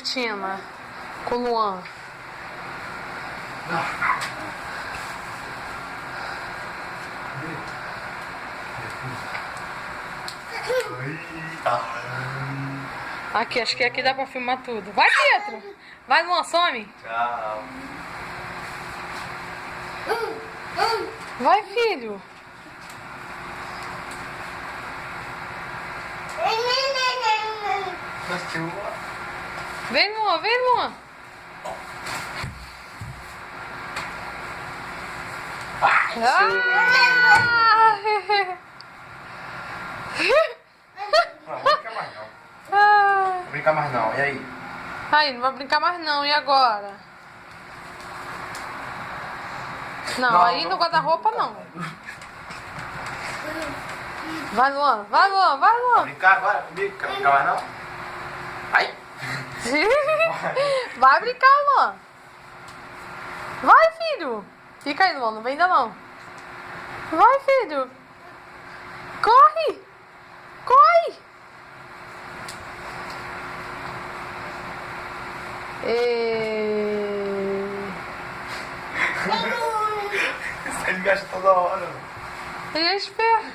cortina com o Luan. Aqui, acho que aqui dá pra filmar tudo. Vai, Pietro! Vai, Luan, some! Tchau. Vai, filho! Vem, Luan, vem, Luan! Não vou brincar mais não. Não vou brincar mais não. E aí? Aí, não vai brincar mais não, e agora? Não, aí no guarda-roupa não. Vai, Luan, vai, Luan, vai, Vai Luan. brincar agora comigo? Quer brincar mais não? Ai! Vai brincar, Luan. Vai, filho. Fica aí, Luan, não vem ainda não. Vai, filho. Corre. Corre. Ele gasta toda hora. Ele é esperto.